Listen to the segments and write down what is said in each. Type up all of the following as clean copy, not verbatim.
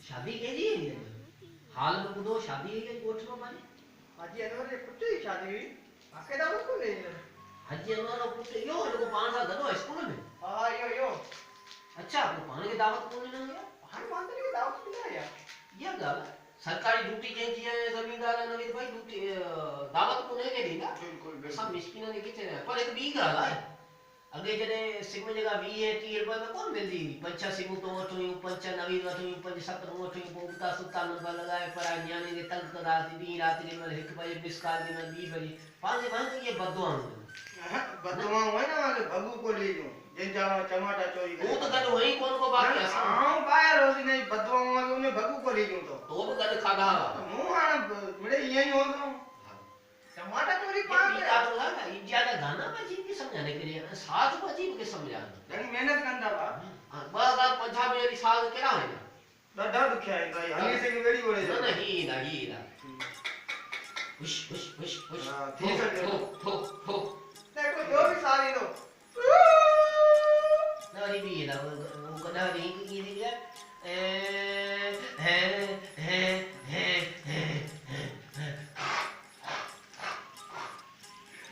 शादी के जी है हाल में बुधो शादी है कोठ में माने हाजी अनवर जे पुट जी शादी हुई आके दावत को ले हाजी अनवर पुट यो लोग 5 साल गदो स्कूल में हां यो अच्छा वो पान के दावत को नहीं गया हां मानते की दावत की ना यार ये गल सरकारी ड्यूटी के जी है जमींदार ने भाई ड्यूटी दावत को नहीं के दी ना बिल्कुल सब मिस्किन ने किथे पर एक बी गल है अगे जने सिम जगह 20 30 रुपए में कौन मिलदी पंचा सिम तो वठो पंचा नवी वठो पंच सत वठो पोता सुता नंबर लगाए पर न्याने के तंग कदा दी रात के में 1 बजे मिसकाल के में 2 बजे पांच भाई ये बदवा बदवा हुए ना वाले भगू को ले लो जे जावा टमाटा चोरी वो तो गड वही कौन को बाकी है हां बाहर होसी नहीं बदवा वाले ने भगू को ले लो तो भी गड खादा मु आन बड़े यही हो तो टमाटा चोरी पास है तो ना इंडिया का गाना में जी की समझाने के लिए साथ को जी के समझाना घणी मेहनत कंदा बा हां 2050 में साल केड़ा है ॾाढा दुखिया है भाई हनी से वेड़ी बोले ना नहीं ना हुश हुश हुश हुश हां ठीक है हो देखो जो भी सारी लो ना री भी ना वो गदा नहीं की दिया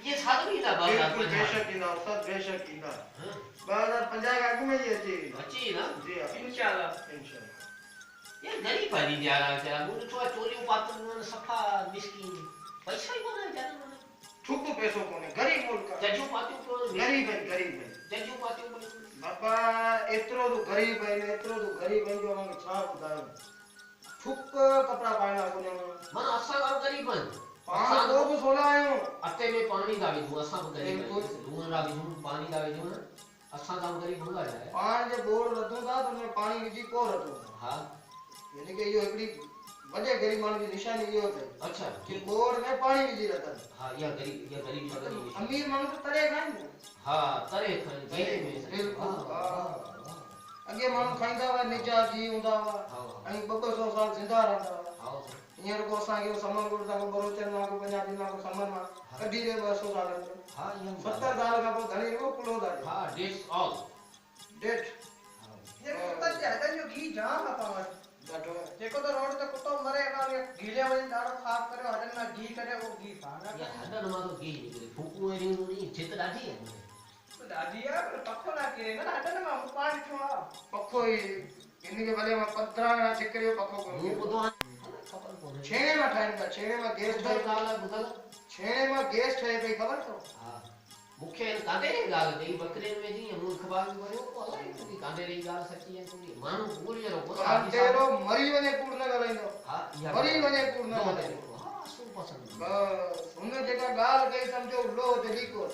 ये साथ भी ना बिल्कुल बेशक इंदा उस्ताद बेशक इंदा 2050 का में ये अच्छी ना जी इंशाल्लाह ये गरीब है नहीं जा रहा तेरा मुझे थोड़ा चोरी पात में सफा मिस्कीन पैसा ही बना जाना छुप पैसों को ने गरीब मुल्क का जजू पाती को गरीब है जजू पाती को बाबा एतरो तो गरीब है जो हम छा बुधायो छुप कपड़ा पाना को ने मन असा गांव गरीब है पान को भी सोला आयो अते में पानी दावी दू असा गरीब है दून रावी दू पानी दावी दू असा गांव गरीब होगा जाए पान जे बोर रदो था तो मैं पानी विजी को रदो हां यानी कि यो एकड़ी बड़े गरीब मानव की निशानी ये होता है अच्छा कि बोर में पानी विजी रहता है हां या गरीब मगर अमीर मानव तो तरे खाए हां तरे खाए जेल में बिल्कुल अगे मानव खाइंदा वा निजा जी हुंदा वा ऐं 200 साल जिंदा रहंदा वा हींअर को असांखे समन गुड़ था बरोचन मां को पंजाबी मां को समन मां कढी दे 200 साल हां ये 70 साल का को धनी को पुलो दा हां डेट्स ऑल डेट ये कुत्ता ज्यादा जो घी जाम पावा ॾाढो जेको तो रोड ते कुत्तो मरे का गीले वजन ॾाढो साफ करे हडन में घी करे वो घी पाना या हडन मां तो घी निकरे फूकू एरी नहीं चित ॾाढी है तो दादी यार पक्को ना करे ना हडन में पानी छुआ पक्को ही इनके भले में 15 ना चिकरे पक्को को वो बुधो छेणे में ठाइन का छेणे में गैस बुधल काला बुधल छेणे में गैस ठहे पे खबर तो हां मुख्य कांदे री गाल दई बकरे में जी मूर्ख बाग वयो को अलाई की कांदे री गाल सच्ची है कोई मानु भूल जरो को कांदेरो मरी वने कूड़ न गलाइंदो हां या मरी वने कूड़ न गलाइंदो हां सु पसंद बस उन जेका गाल कई समझो लो जली को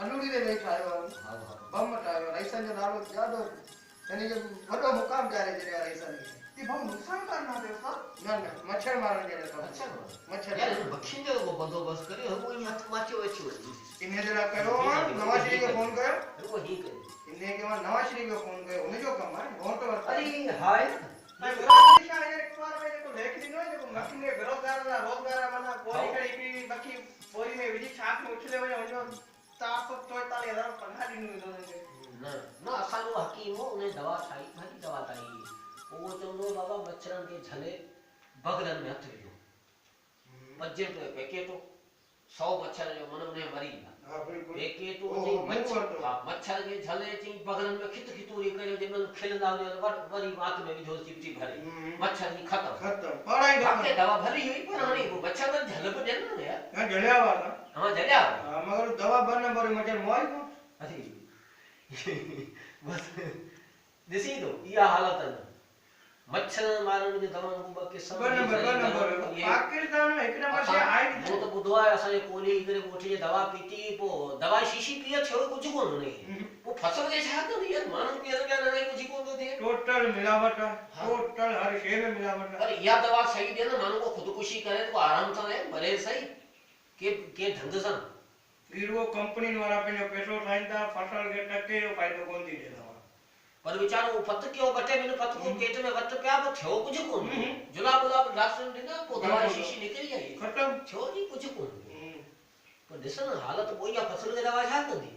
अलूड़ी दे बैठा आयो हां बम ठायो राइसन जो नालो जादो यानी जो वडो मुकाम जारे जे राइसन ये बम नुकसान करना दे साहब ना मच्छर मारन जे तो अच्छा मच्छर यार बखिन जो को बंदोबस्त करियो वो मत माचो अचो इन्हें जरा करो नवाश्री को फोन करो वो ही कर इन्हें के बाद नवाश्री को फोन करो उन्हें जो कम है वोट वर अरे हाय दिशा है एक बार में को लेख दिनो जो मक्खी ने रोजगार माना कोई कड़ी की मक्खी बोरी में विधि छाप में उछले वने जो 444,000 पगार दिनो दोने ना ना असा जो हकीम हो उन्हें दवा खाई भाई दवा ताई वो चंदो बाबा मच्छरन के झले बगलन में हथ वियो 5 रुपए पैकेटो 100 मच्छर जो मन में मरी हां बिल्कुल पैकेटो जी मच्छर के झले जी बगलन में खित खितूरी करे जे मन खिलंदा ने वरी बात में विधो चिपटी भरे मच्छर जी खत्म पढ़ाई के दवा भरी हुई पर हाने वो मच्छर का झल पे देना ने यार हां जलिया वाला हां जलिया मगर दवा बन नंबर मच्छर मोई को अरे बस देसी दो ये हालत है मच्छर मारन के दवा को के सब नंबर पाकिस्तान में एक नंबर से आई वो तो बुधवार असा कोली करे कोठी दवा पीती पो दवा शीशी पिया छो कुछ को नहीं वो फसल के छा तो यार मानन पिया क्या नहीं कुछ को तो दे टोटल मिलावट टोटल हर शे में मिलावट पर या दवा सही दे ना मानो को खुदकुशी करे तो आराम से रहे भले सही के ढंग से फिर वो कंपनी वाला पे जो पैसो ठाइंदा फसल के टके यो फायदो कोन दी देदा पर विचारो फत क्यों बटे मैंने फत को पेट में वट प्या तो थयो कुछ कोन जुला गुलाब डॉक्टर ने ना को दवा शीशी निकली आई खत्म थयो जी कुछ कोन पर दिसन हालत बोया फसल के दवा छा कंदी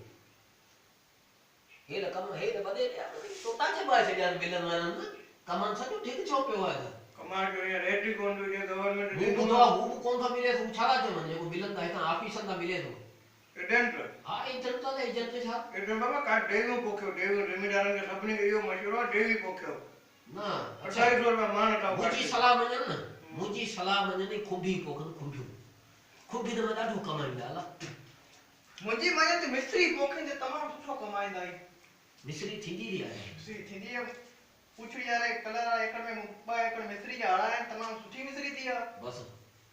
हे रकम हे बदे तोता के बाय से जान बिलन मानन कमान सॼो ठीक छो पियो आहे कमाल जो ये रेट ही कोन थो ॾिए गवर्नमेंट हू ॿुधो आहे हू बि कोन थो मिले हू छा था चवनि जेको मिलंदा हितां ऑफिसनि तां मिले थो एजेंट हा एजेंट त एजेंट छा एजेंट बाबा का डेवियो पोखियो डेवियो ज़मींदारनि खे सभिनी खे इहो मशवरो आहे डेवी पोखियो न 2800 रुपया मान था मुंहिंजी सलाह मञनि न मुंहिंजी सलाह मञनि खुंभी पोखनि खुंभियूं खुंभी त मां ॾाढो कमाईंदा अला मुंहिंजी मञे त मिस्त्री पोखींदे तमामु सुठो कमाईंदा आहिनि मिस्त्री थींदी बि आहे मिस्त्री थींदी आहे पूछ यार कलर एकड़ में 2 एकड़ मिस्त्री जा हड़ा आहिनि तमामु सुठी मिस्त्री थी आहे बसि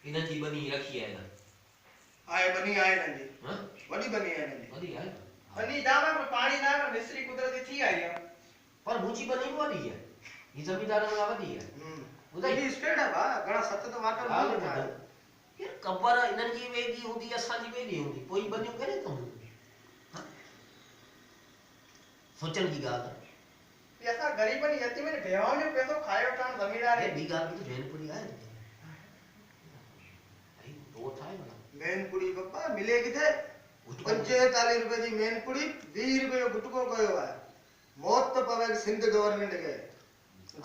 इन्हनि जी बनी रखी आहे न आहे बनी आहे हिननि जी हां वॾी बनी आहे हिननि जी वॾी आहे बनी जाम आहे पर पाणी न आहे पर मिस्त्री कुदरती थी आई आहे पर मुंहिंजी बनी बि वॾी आहे ही ज़मींदारनि खां वॾी आहे ॿुधाई स्टेट आहे भाउ घणा 7 वाटर हाल ॿुधायो यार क़बर इन्हनि जी वेदी हूंदी असांजी वेदी हूंदी पोइ बनियूं करे थो सोचण जी ॻाल्हि आहे ये असां ग़रीबनि यतीमनि बेवाउनि जो पैसो खाए वठण ज़मींदार ॿी ॻाल्हि बि त मैनपुरी आहे भाई तो ठाहे भला मैनपुरी पप्पा मिले किथे 45 रुपए जी मैनपुरी 20 रुपए जो गुटको कयो आहे मौत त पवे सिंध गवर्नमेंट खे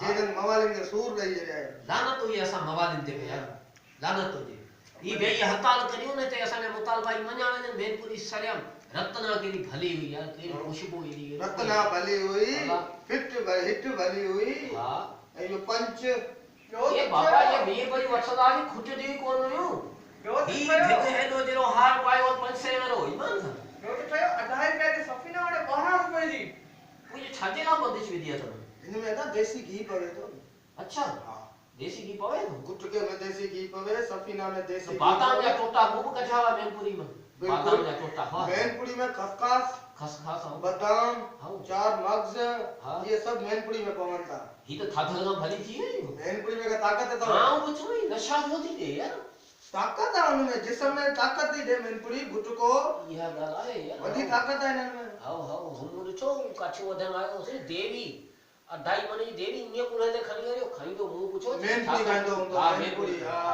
जेदन मवालिन खे सूर ॾेई रहिया आहिनि लानत हुई असां मवालिन ते यार लानत हुजे ही भई हड़ताल करियो न ते असांखे मुतालबा ई मञा वञनि मैनपुरी सरियम रत्ना केॾी भली हुई यार केॾी खुशबू ईंदी रत्ना भली हुई हिट भली हुई हा ऐं इहो पंच ये बाबा ये वीर भाई वठदा जी खुट दी कोन हुयो ही भिग हेडो जेरो हार पायो 500 वारो ईमान था ॿियो त चयो 2.5 रुपए जी सफ़ीना हाणे 12 रुपए जी मुझे छाजे ला बंदिश विधी आहे तने हिन में ना देसी घी पवे तो अच्छा हां देसी घी पवे तो गुटके में देसी घी पवे सफ़ीना में देसी तो बादाम या टोटा मुंह कठावा मैनपुरी में बादाम या टोटा हां मैनपुरी में खसखस बादाम चार मगज ये सब मैनपुरी में पवन था ही तो थाथल का भली थी है मैनपुरी में का ताकत है तो हां कुछ नहीं नशा होती दे यार ताकत है उनमें जिस्म में ताकत ही दे मैनपुरी गुटको यह गाल आहे यार वडी ताकत है इनमें हां हां हम ॾिठो काठियो वधन आयो से देवी अढाई मने जी देवी ईअं कुणे ते खणी आयो खाईंदो मुंह पुछो मैनपुरी खाईंदो हूंदो हां मैनपुरी हां